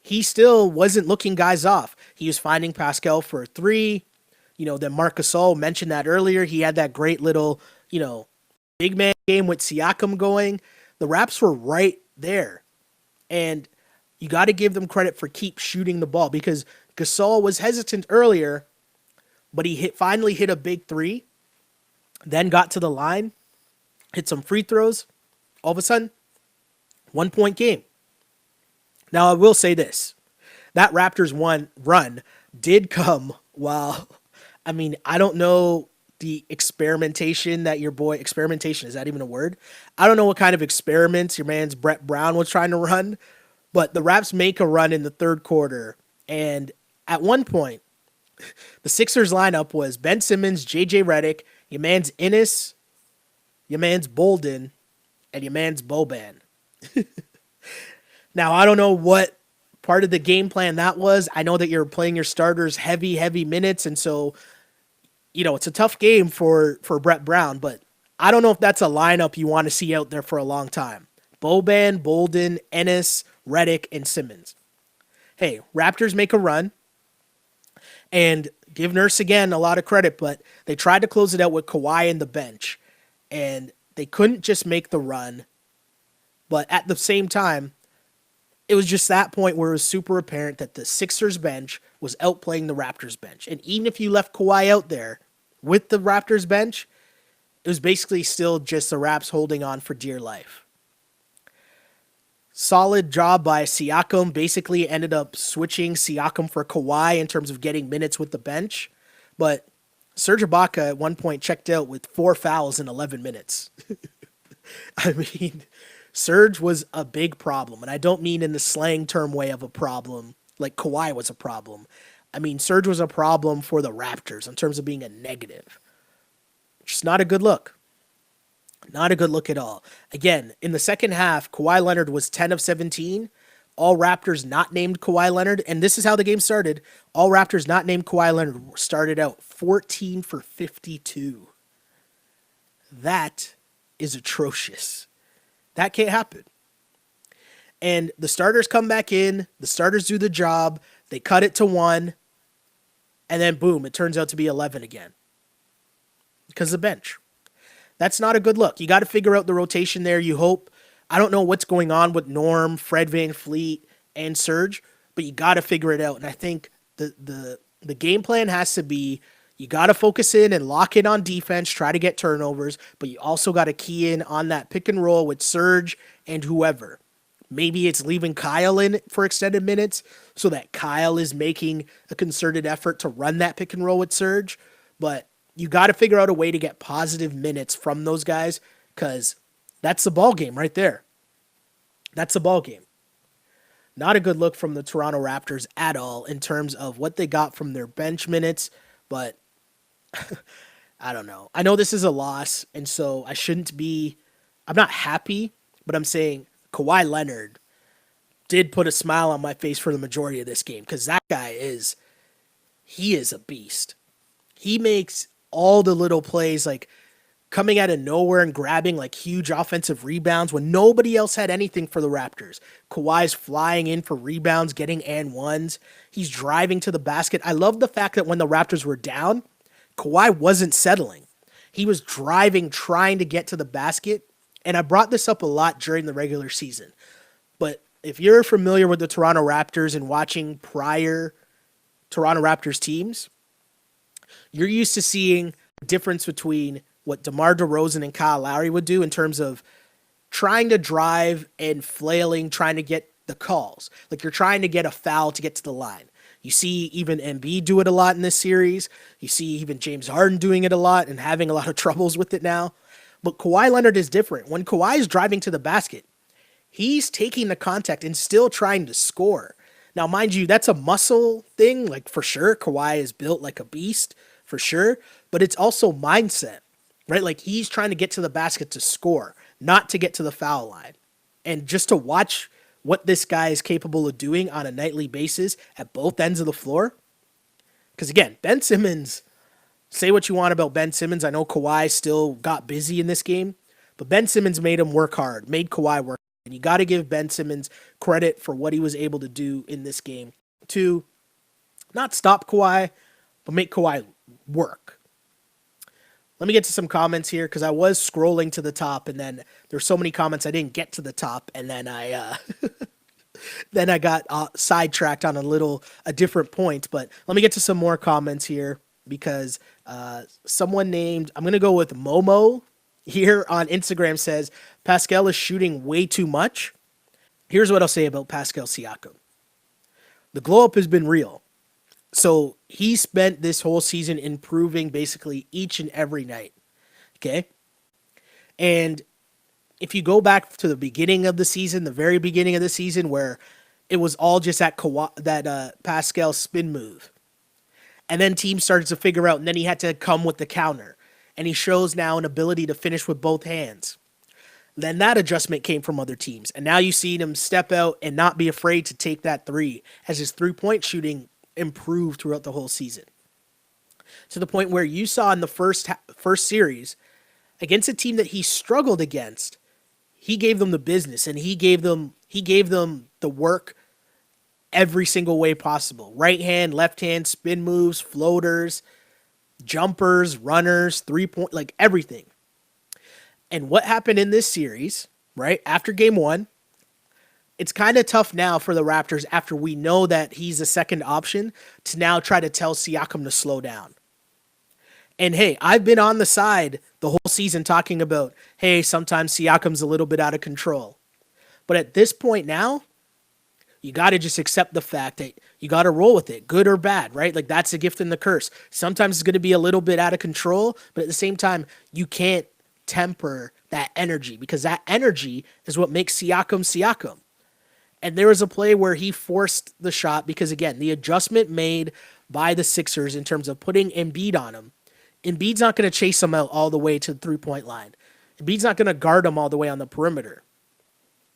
he still wasn't looking guys off. He was finding Pascal for a three. Then Marc Gasol mentioned that earlier. He had that great little, big man game with Siakam going. The Raps were right there. And you got to give them credit for keep shooting the ball because Gasol was hesitant earlier, but he finally hit a big three, then got to the line, hit some free throws. All of a sudden, 1-point game. Now, I will say this. That Raptors run did come while, I don't know the experimentation that your boy, experimentation, is that even a word? I don't know what kind of experiments your man's Brett Brown was trying to run, but the Raps make a run in the third quarter, and at one point, the Sixers lineup was Ben Simmons, JJ Redick, your man's Ennis, your man's Bolden, and your man's Boban. Now, I don't know what part of the game plan that was. I know that you're playing your starters heavy minutes, and so, it's a tough game for Brett Brown, but I don't know if that's a lineup you want to see out there for a long time. Boban, Bolden, Ennis, Redick, and Simmons. Hey, Raptors make a run, and give Nurse again a lot of credit, but they tried to close it out with Kawhi in the bench, and they couldn't just make the run, but at the same time, it was just that point where it was super apparent that the Sixers bench was outplaying the Raptors bench. And even if you left Kawhi out there with the Raptors bench, it was basically still just the Raps holding on for dear life. Solid job by Siakam. Basically ended up switching Siakam for Kawhi in terms of getting minutes with the bench. But Serge Ibaka at one point checked out with 4 fouls in 11 minutes. Serge was a big problem, and I don't mean in the slang term way of a problem, like Kawhi was a problem. Serge was a problem for the Raptors in terms of being a negative. Just not a good look. Not a good look at all. Again, in the second half, Kawhi Leonard was 10 of 17. All Raptors not named Kawhi Leonard, and this is how the game started. All Raptors not named Kawhi Leonard started out 14 for 52. That is atrocious. That can't happen. And the starters come back in. The starters do the job. They cut it to 1. And then, boom, it turns out to be 11 again. Because of the bench. That's not a good look. You got to figure out the rotation there. You hope. I don't know what's going on with Norm, Fred VanVleet, and Serge. But you got to figure it out. And I think the game plan has to be, you got to focus in and lock in on defense, try to get turnovers, but you also got to key in on that pick and roll with Serge and whoever. Maybe it's leaving Kyle in for extended minutes so that Kyle is making a concerted effort to run that pick and roll with Serge, but you got to figure out a way to get positive minutes from those guys because that's the ball game right there. That's the ball game. Not a good look from the Toronto Raptors at all in terms of what they got from their bench minutes, but I don't know. I know this is a loss, and so I'm not happy, but I'm saying Kawhi Leonard did put a smile on my face for the majority of this game because that guy he is a beast. He makes all the little plays, like coming out of nowhere and grabbing like huge offensive rebounds when nobody else had anything for the Raptors. Kawhi's flying in for rebounds, getting and ones. He's driving to the basket. I love the fact that when the Raptors were down, Kawhi wasn't settling. He was driving, trying to get to the basket. And I brought this up a lot during the regular season. But if you're familiar with the Toronto Raptors and watching prior Toronto Raptors teams, you're used to seeing the difference between what DeMar DeRozan and Kyle Lowry would do in terms of trying to drive and flailing, trying to get the calls. Like you're trying to get a foul to get to the line. You see even Embiid do it a lot in this series. You see even James Harden doing it a lot and having a lot of troubles with it now. But Kawhi Leonard is different. When Kawhi is driving to the basket, he's taking the contact and still trying to score. Now, mind you, that's a muscle thing, like for sure. Kawhi is built like a beast, for sure. But it's also mindset, right? Like he's trying to get to the basket to score, not to get to the foul line. And just to watch what this guy is capable of doing on a nightly basis at both ends of the floor. Because again, Ben Simmons, say what you want about Ben Simmons. I know Kawhi still got busy in this game, but Ben Simmons made him work hard, made Kawhi work. And you got to give Ben Simmons credit for what he was able to do in this game to not stop Kawhi, but make Kawhi work. Let me get to some comments here because I was scrolling to the top and then there's so many comments I didn't get to the top and then I then I got sidetracked on a different point. But let me get to some more comments here because someone named, I'm going to go with Momo here on Instagram says, Pascal is shooting way too much. Here's what I'll say about Pascal Siakam. The glow up has been real. So he spent this whole season improving basically each and every night. Okay. And if you go back to the beginning of the season, the very beginning of the season where it was all just that Pascal spin move. And then teams started to figure out, and then he had to come with the counter. And he shows now an ability to finish with both hands. Then that adjustment came from other teams. And now you see him step out and not be afraid to take that three as his three-point shooting improved throughout the whole season. To the point where you saw in the first series, against a team that he struggled against, he gave them the business and he gave them the work every single way possible. Right hand, left hand, spin moves, floaters, jumpers, runners, 3-point, like everything. And what happened in this series, right, after game one, it's kind of tough now for the Raptors after we know that he's a second option to now try to tell Siakam to slow down. And hey, I've been on the side the whole season talking about, hey, sometimes Siakam's a little bit out of control. But at this point now, you got to just accept the fact that you got to roll with it, good or bad, right? Like that's a gift and the curse. Sometimes it's going to be a little bit out of control, but at the same time, you can't temper that energy because that energy is what makes Siakam Siakam. And there was a play where he forced the shot because, again, the adjustment made by the Sixers in terms of putting Embiid on him, Embiid's not going to chase him out all the way to the three-point line. Embiid's not going to guard him all the way on the perimeter.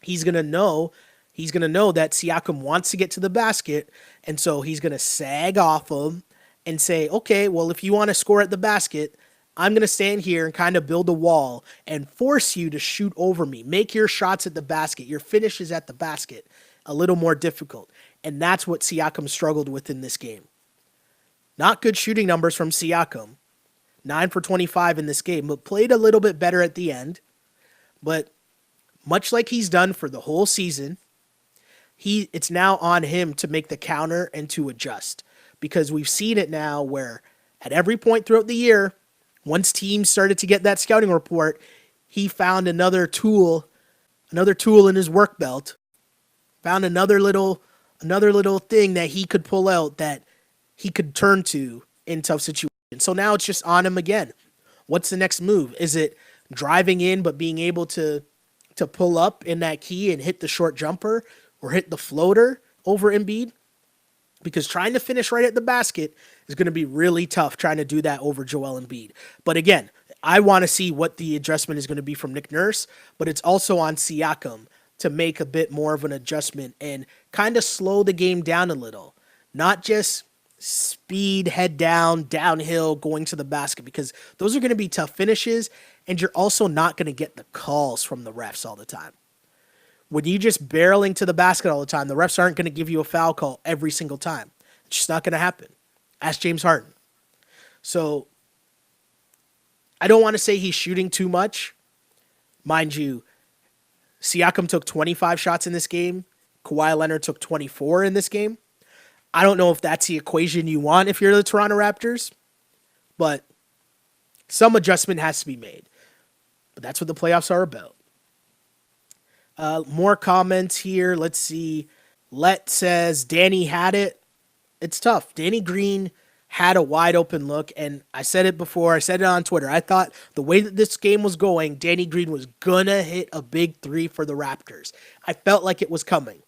He's going to know that Siakam wants to get to the basket, and so he's going to sag off him and say, okay, well, if you want to score at the basket, I'm going to stand here and kind of build a wall and force you to shoot over me. Make your shots at the basket, your finishes at the basket a little more difficult. And that's what Siakam struggled with in this game. Not good shooting numbers from Siakam. 9 for 25 in this game, but played a little bit better at the end. But much like he's done for the whole season, it's now on him to make the counter and to adjust. Because we've seen it now where at every point throughout the year, once teams started to get that scouting report, he found another tool in his work belt, found another little thing that he could pull out that he could turn to in tough situations. So now it's just on him again. What's the next move? Is it driving in but being able to pull up in that key and hit the short jumper or hit the floater over Embiid? Because trying to finish right at the basket is going to be really tough trying to do that over Joel Embiid. But again, I want to see what the adjustment is going to be from Nick Nurse, but it's also on Siakam to make a bit more of an adjustment and kind of slow the game down a little. Not just speed, head down, downhill, going to the basket, because those are going to be tough finishes, and you're also not going to get the calls from the refs all the time. When you just barreling to the basket all the time, the refs aren't going to give you a foul call every single time. It's just not going to happen. Ask James Harden. So I don't want to say he's shooting too much. Mind you, Siakam took 25 shots in this game. Kawhi Leonard took 24 in this game. I don't know if that's the equation you want if you're the Toronto Raptors, but some adjustment has to be made. But that's what the playoffs are about. More comments here. Let's see. Let says Danny had it It's tough. Danny Green had a wide open look, and I said it before. I said it on Twitter. I thought the way that this game was going, Danny Green was gonna hit a big three for the Raptors. I felt like it was coming,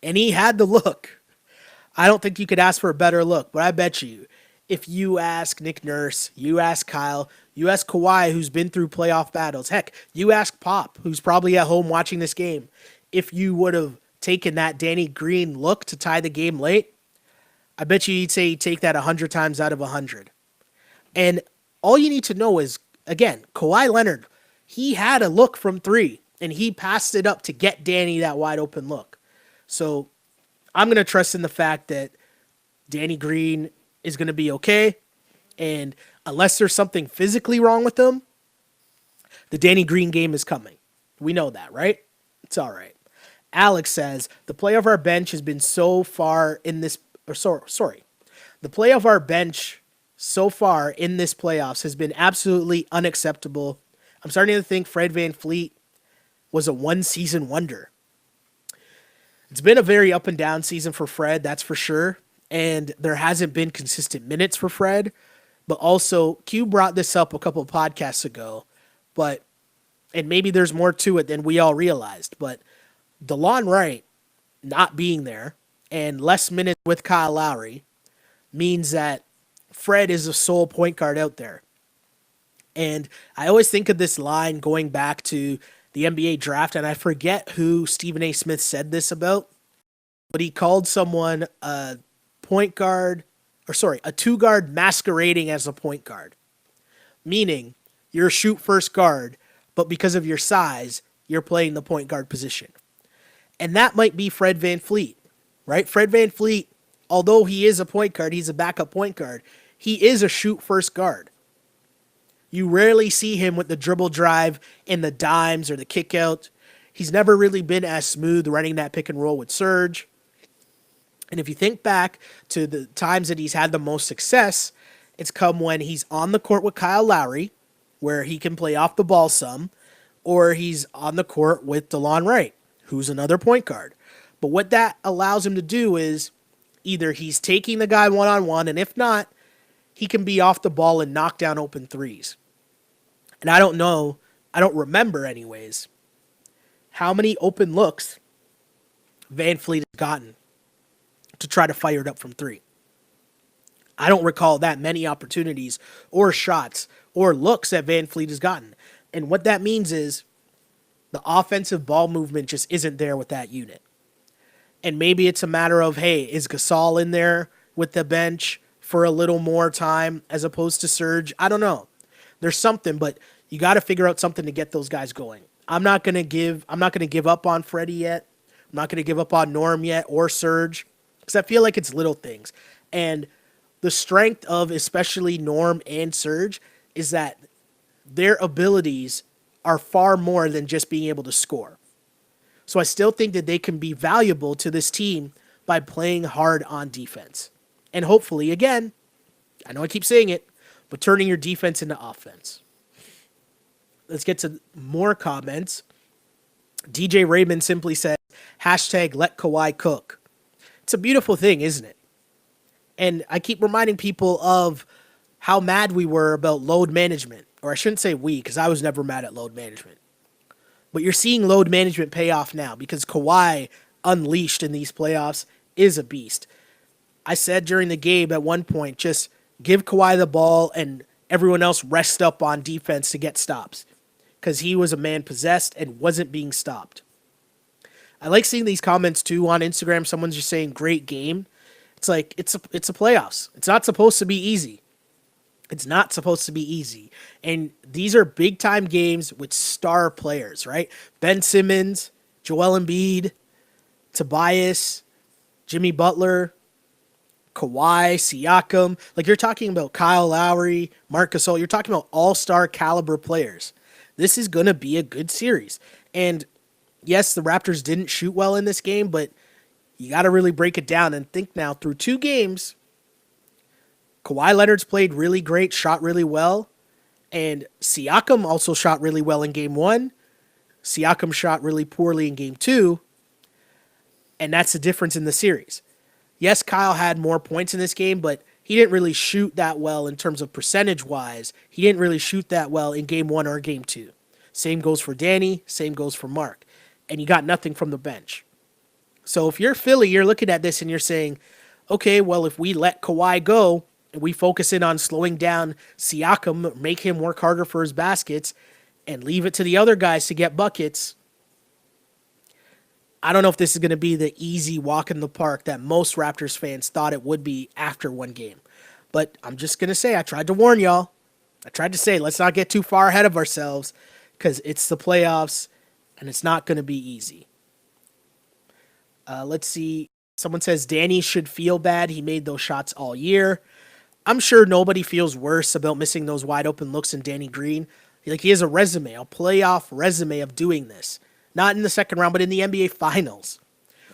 and he had the look. I don't think you could ask for a better look, but I bet you, if you ask Nick Nurse, you ask Kyle, you ask Kawhi, who's been through playoff battles, heck, you ask Pop, who's probably at home watching this game, if you would have taken that Danny Green look to tie the game late, I bet you he'd say he'd take that 100 times out of 100. And all you need to know is, again, Kawhi Leonard, he had a look from three, and he passed it up to get Danny that wide open look. So I'm going to trust in the fact that Danny Green is going to be okay. And unless there's something physically wrong with him, the Danny Green game is coming. We know that, right? It's all right. Alex says, the play of our bench has been so far in this... The play of our bench so far in this playoffs has been absolutely unacceptable. I'm starting to think Fred VanVleet was a one-season wonder. It's been a very up and down season for Fred, that's for sure. And there hasn't been consistent minutes for Fred. But also, Q brought this up a couple of podcasts ago. And maybe there's more to it than we all realized. But DeLon Wright not being there and less minutes with Kyle Lowry means that Fred is the sole point guard out there. And I always think of this line going back to the NBA draft, and I forget who Stephen A. Smith said this about, but he called someone a two-guard masquerading as a point guard. Meaning, you're a shoot-first guard, but because of your size, you're playing the point guard position. And that might be Fred VanVleet. Right? Fred VanVleet, although he is a point guard, he's a backup point guard. He is a shoot-first guard. You rarely see him with the dribble drive and the dimes or the kick out. He's never really been as smooth running that pick and roll with Serge. And if you think back to the times that he's had the most success, it's come when he's on the court with Kyle Lowry, where he can play off the ball some, or he's on the court with DeLon Wright, who's another point guard. But what that allows him to do is either he's taking the guy one-on-one, and if not, he can be off the ball and knock down open threes. And I don't remember anyways, how many open looks VanVleet has gotten to try to fire it up from three. I don't recall that many opportunities or shots or looks that VanVleet has gotten. And what that means is the offensive ball movement just isn't there with that unit. And maybe it's a matter of, hey, is Gasol in there with the bench for a little more time as opposed to Serge? I don't know. There's something, but you got to figure out something to get those guys going. I'm not going to give up on Freddie yet. I'm not going to give up on Norm yet or Serge because I feel like it's little things. And the strength of especially Norm and Serge is that their abilities are far more than just being able to score. So I still think that they can be valuable to this team by playing hard on defense. And hopefully, again, I know I keep saying it, but turning your defense into offense. Let's get to more comments. DJ Raymond simply said, hashtag let Kawhi cook. It's a beautiful thing, isn't it? And I keep reminding people of how mad we were about load management. Or I shouldn't say we, because I was never mad at load management. But you're seeing load management pay off now because Kawhi, unleashed in these playoffs, is a beast. I said during the game at one point, just give Kawhi the ball and everyone else rest up on defense to get stops because he was a man possessed and wasn't being stopped. I like seeing these comments too on Instagram. Someone's just saying, great game. It's like, it's a playoffs. It's not supposed to be easy. It's not supposed to be easy. And these are big-time games with star players, right? Ben Simmons, Joel Embiid, Tobias, Jimmy Butler, Kawhi, Siakam. Like, you're talking about Kyle Lowry, Marc Gasol. You're talking about all-star caliber players. This is going to be a good series. And, yes, the Raptors didn't shoot well in this game, but you got to really break it down and think now through two games. Kawhi Leonard's played really great, shot really well, and Siakam also shot really well in game one. Siakam shot really poorly in game two, and that's the difference in the series. Yes, Kyle had more points in this game, but he didn't really shoot that well in terms of percentage wise. He didn't really shoot that well in game 1 or game 2. Same goes for Danny, same goes for Mark. And you got nothing from the bench. So if you're Philly, you're looking at this and you're saying, okay, well, if we let Kawhi go and we focus in on slowing down Siakam, make him work harder for his baskets, and leave it to the other guys to get buckets, I don't know if this is going to be the easy walk in the park that most Raptors fans thought it would be after one game. But I'm just going to say, I tried to warn y'all. I tried to say, let's not get too far ahead of ourselves because it's the playoffs and it's not going to be easy. Let's see. Someone says Danny should feel bad. He made those shots all year. I'm sure nobody feels worse about missing those wide open looks than Danny Green. Like, he has a resume, a playoff resume of doing this. Not in the second round, but in the NBA Finals.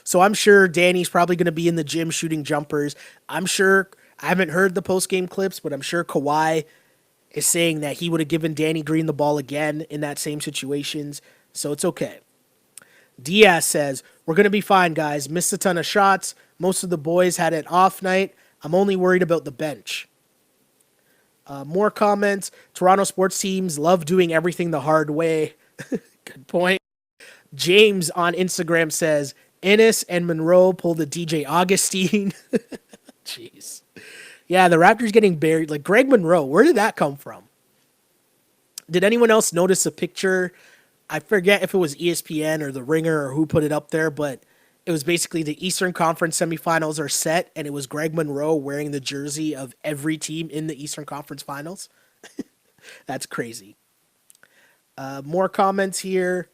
So I'm sure Danny's probably going to be in the gym shooting jumpers. I'm sure, I haven't heard the post-game clips, but I'm sure Kawhi is saying that he would have given Danny Green the ball again in that same situations. So it's okay. Diaz says, we're going to be fine, guys. Missed a ton of shots. Most of the boys had an off night. I'm only worried about the bench. More comments. Toronto sports teams love doing everything the hard way. Good point. James on Instagram says, Ennis and Monroe pulled the DJ Augustine. Jeez. Yeah, the Raptors getting buried. Like, Greg Monroe, where did that come from? Did anyone else notice a picture? I forget if it was ESPN or The Ringer or who put it up there, but it was basically the Eastern Conference semifinals are set, and it was Greg Monroe wearing the jersey of every team in the Eastern Conference finals. That's crazy. More comments here.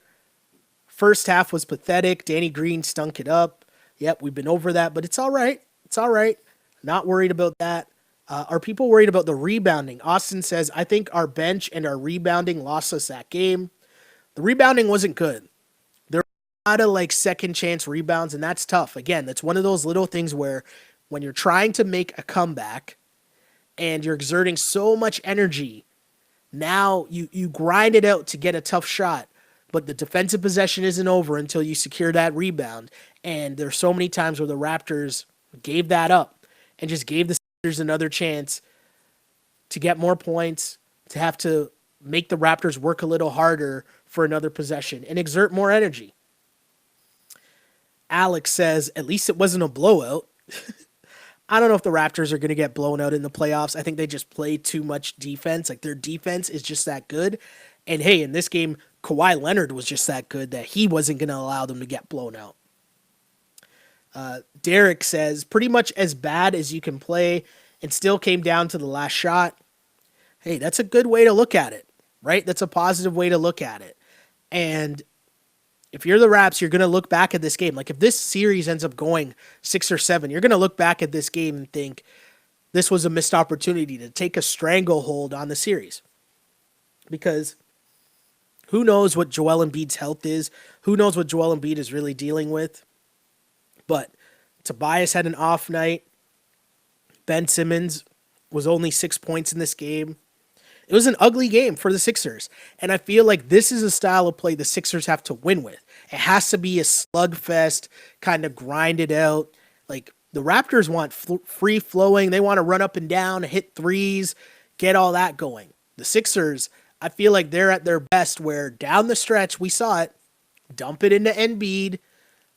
First half was pathetic. Danny Green stunk it up. Yep, we've been over that, but it's all right. It's all right. Not worried about that. Are people worried about the rebounding? Austin says, I think our bench and our rebounding lost us that game. The rebounding wasn't good. There were a lot of like second chance rebounds, and that's tough. Again, that's one of those little things where when you're trying to make a comeback and you're exerting so much energy, now you grind it out to get a tough shot, but the defensive possession isn't over until you secure that rebound. And there's so many times where the Raptors gave that up and just gave the Sixers another chance to get more points, to have to make the Raptors work a little harder for another possession and exert more energy. Alex says, at least it wasn't a blowout. I don't know if the Raptors are going to get blown out in the playoffs. I think they just play too much defense. Like, their defense is just that good. And hey, in this game, Kawhi Leonard was just that good that he wasn't going to allow them to get blown out. Derek says, pretty much as bad as you can play and still came down to the last shot. Hey, that's a good way to look at it, right? That's a positive way to look at it. And if you're the Raps, you're going to look back at this game. Like, if this series ends up going 6 or 7, you're going to look back at this game and think this was a missed opportunity to take a stranglehold on the series. Because who knows what Joel Embiid's health is? Who knows what Joel Embiid is really dealing with? But Tobias had an off night. Ben Simmons was only 6 points in this game. It was an ugly game for the Sixers. And I feel like this is a style of play the Sixers have to win with. It has to be a slugfest, kind of grind it out. Like, the Raptors want free flowing. They want to run up and down, hit threes, get all that going. The Sixers, I feel like they're at their best where down the stretch, we saw it, dump it into Embiid,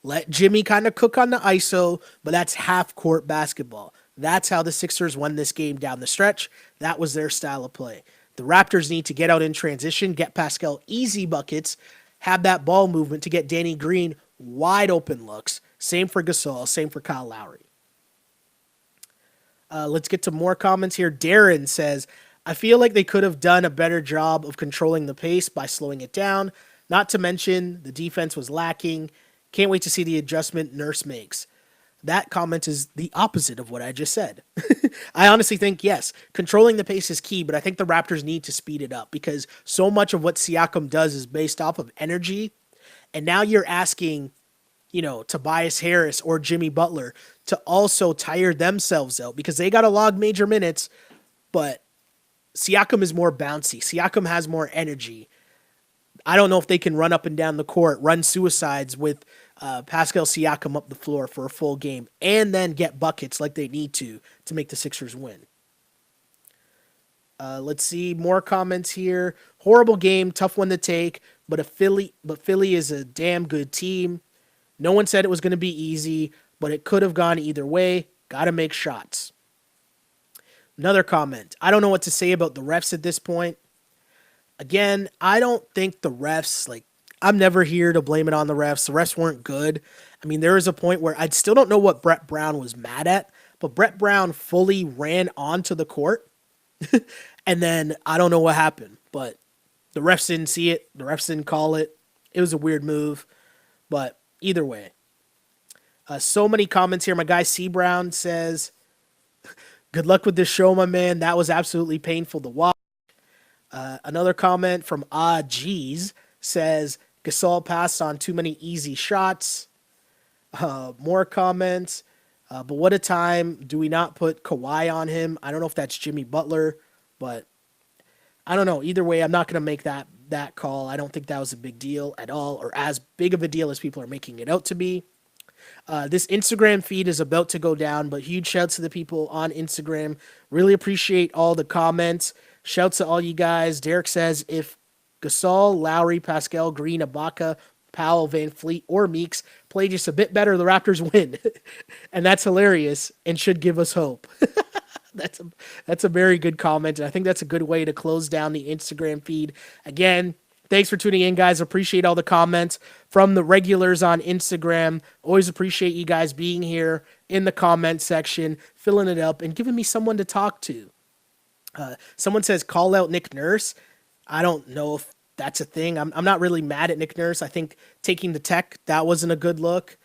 let Jimmy kind of cook on the ISO, but that's half-court basketball. That's how the Sixers won this game down the stretch. That was their style of play. The Raptors need to get out in transition, get Pascal easy buckets, have that ball movement to get Danny Green wide open looks. Same for Gasol, same for Kyle Lowry. Let's get to more comments here. Darren says, I feel like they could have done a better job of controlling the pace by slowing it down. Not to mention the defense was lacking. Can't wait to see the adjustment Nurse makes. That comment is the opposite of what I just said. I honestly think, yes, controlling the pace is key, but I think the Raptors need to speed it up because so much of what Siakam does is based off of energy. And now you're asking, Tobias Harris or Jimmy Butler to also tire themselves out because they got to log major minutes, but Siakam is more bouncy. Siakam has more energy. I don't know if they can run up and down the court, run suicides with Pascal Siakam up the floor for a full game, and then get buckets like they need to make the Sixers win. Let's see more comments here. Horrible game, tough one to take, but Philly is a damn good team. No one said it was going to be easy, but it could have gone either way. Got to make shots. Another comment. I don't know what to say about the refs at this point. Again, I don't think the refs, I'm never here to blame it on the refs. The refs weren't good. I mean, there was a point where I still don't know what Brett Brown was mad at, but Brett Brown fully ran onto the court. And then I don't know what happened, but the refs didn't see it. The refs didn't call it. It was a weird move, but either way. So many comments here. My guy C. Brown says, good luck with this show, my man. That was absolutely painful to watch. Another comment from Jeez says, Gasol passed on too many easy shots. More comments. But what a time. Do we not put Kawhi on him? I don't know if that's Jimmy Butler, but I don't know. Either way, I'm not going to make that call. I don't think that was a big deal at all, or as big of a deal as people are making it out to be. This Instagram feed is about to go down, but huge shouts to the people on Instagram. Really appreciate all the comments. Shouts to all you guys. Derek says, if Gasol, Lowry, Pascal, Green, Ibaka, Powell, Van Fleet, or Meeks play just a bit better, the Raptors win. And that's hilarious and should give us hope. That's a very good comment, and I think that's a good way to close down the Instagram feed. Again, thanks for tuning in, guys. Appreciate all the comments from the regulars on Instagram. Always appreciate you guys being here in the comment section, filling it up, and giving me someone to talk to. Someone says, call out Nick Nurse. I don't know if that's a thing. I'm not really mad at Nick Nurse. I think taking the tech, that wasn't a good look.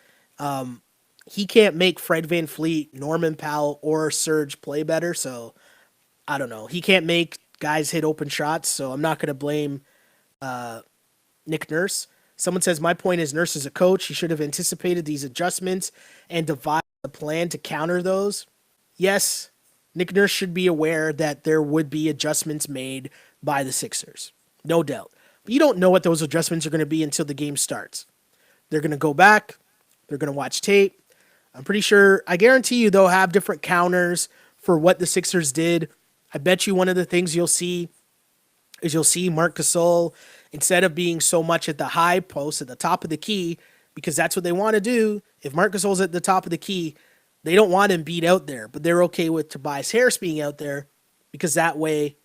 He can't make Fred VanVleet, Norman Powell, or Serge play better, so I don't know. He can't make guys hit open shots, so I'm not going to blame Nick Nurse. Someone says, my point is Nurse is a coach. He should have anticipated these adjustments and devised a plan to counter those. Yes, Nick Nurse should be aware that there would be adjustments made by the Sixers. No doubt. But you don't know what those adjustments are going to be until the game starts. They're going to go back. They're going to watch tape. I'm pretty sure, I guarantee you they'll have different counters for what the Sixers did. I bet you one of the things you'll see is Marc Gasol, instead of being so much at the high post, at the top of the key, because that's what they want to do. If Marc Gasol's at the top of the key, they don't want him beat out there, but they're okay with Tobias Harris being out there because that way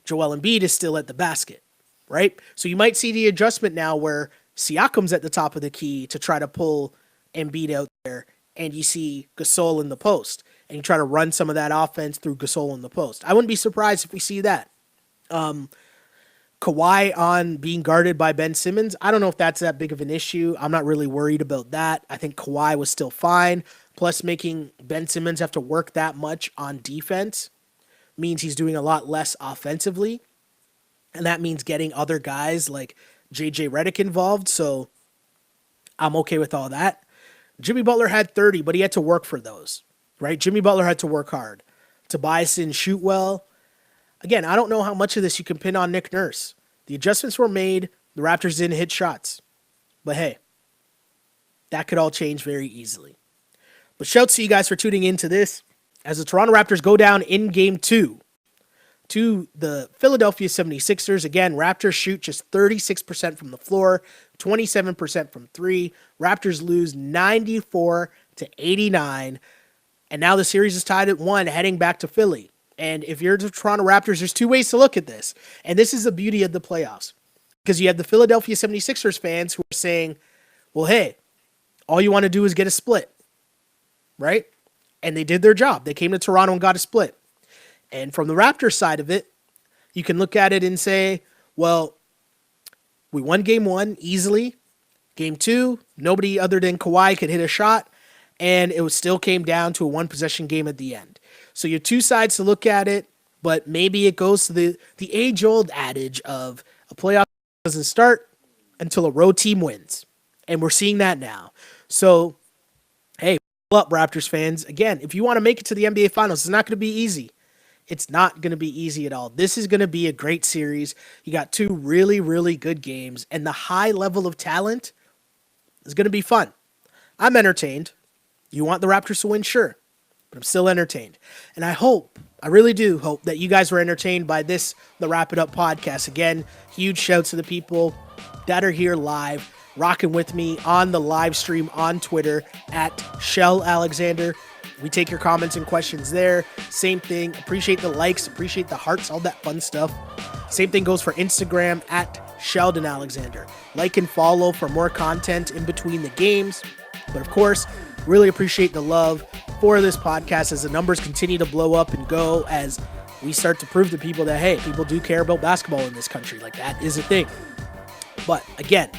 Joel Embiid is still at the basket, right? So you might see the adjustment now where Siakam's at the top of the key to try to pull Embiid out there, and you see Gasol in the post, and you try to run some of that offense through Gasol in the post. I wouldn't be surprised if we see that. Kawhi on being guarded by Ben Simmons, I don't know if that's that big of an issue. I'm not really worried about that. I think Kawhi was still fine. Plus, making Ben Simmons have to work that much on defense means he's doing a lot less offensively, and that means getting other guys like JJ Redick involved, so I'm okay with all that. Jimmy Butler had 30, but he had to work for those, right? Jimmy Butler had to work hard. Tobias didn't shoot well. Again, I don't know how much of this you can pin on Nick Nurse. The adjustments were made. The Raptors didn't hit shots. But hey, that could all change very easily. But shouts to you guys for tuning into this as the Toronto Raptors go down in Game 2 to the Philadelphia 76ers. Again, Raptors shoot just 36% from the floor, 27% from three. Raptors lose 94-89. And now the series is tied at 1 heading back to Philly. And if you're the Toronto Raptors, there's two ways to look at this. And this is the beauty of the playoffs. Because you have the Philadelphia 76ers fans who are saying, well, hey, all you want to do is get a split. Right? And they did their job. They came to Toronto and got a split. And from the Raptors side of it, you can look at it and say, well, we won Game 1 easily. Game 2, nobody other than Kawhi could hit a shot. And it still came down to a one-possession game at the end. So you have two sides to look at it, but maybe it goes to the age-old adage of a playoff doesn't start until a road team wins. And we're seeing that now. So, hey, pull up, Raptors fans. Again, if you want to make it to the NBA Finals, it's not going to be easy. It's not going to be easy at all. This is going to be a great series. You got two really, really good games, and the high level of talent is going to be fun. I'm entertained. You want the Raptors to win? Sure. But I'm still entertained. And I really do hope that you guys were entertained by the Wrap It Up podcast. Again, huge shouts to the people that are here live, rocking with me on the live stream on Twitter at Shell Alexander. We take your comments and questions there. Same thing. Appreciate the likes, appreciate the hearts, all that fun stuff. Same thing goes for Instagram at Sheldon Alexander. Like and follow for more content in between the games. But of course, really appreciate the love for this podcast as the numbers continue to blow up and go, as we start to prove to people that, hey, people do care about basketball in this country. Like, that is a thing. But again,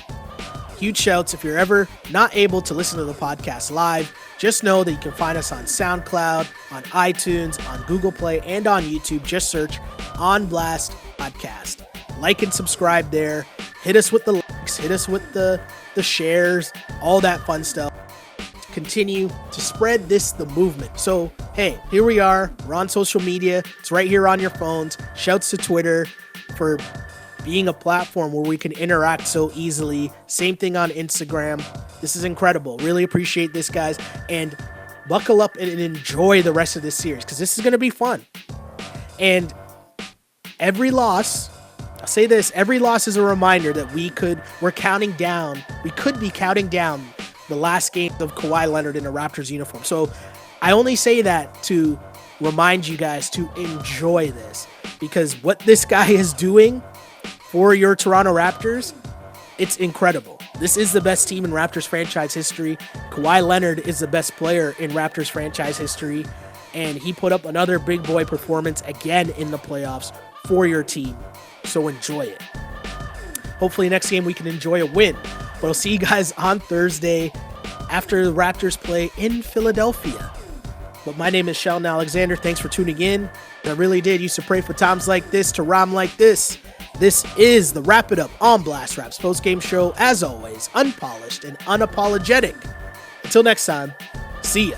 huge shouts. If you're ever not able to listen to the podcast live, just know that you can find us on SoundCloud, on iTunes, on Google Play, and on YouTube. Just search On Blast Podcast. Like and subscribe there. Hit us with the likes, hit us with the shares, all that fun stuff. Continue to spread the movement. So, hey, here we are. We're on social media. It's right here on your phones. Shouts to Twitter for being a platform where we can interact so easily. Same thing on Instagram. This is incredible. Really appreciate this, guys. And buckle up and enjoy the rest of this series, because this is going to be fun. And every loss, I'll say this, every loss is a reminder that we could be counting down the last game of Kawhi Leonard in a Raptors uniform. So I only say that to remind you guys to enjoy this, because what this guy is doing for your Toronto Raptors, it's incredible. This is the best team in Raptors franchise history. Kawhi Leonard is the best player in Raptors franchise history, and he put up another big boy performance again in the playoffs for your team. So enjoy it. Hopefully next game we can enjoy a win. But I'll see you guys on Thursday after the Raptors play in Philadelphia. But my name is Sheldon Alexander. Thanks for tuning in. I really did used to pray for times like this, to rhyme like this. This is the Wrap It Up on Blast Raps post-game show. As always, unpolished and unapologetic. Until next time, see ya.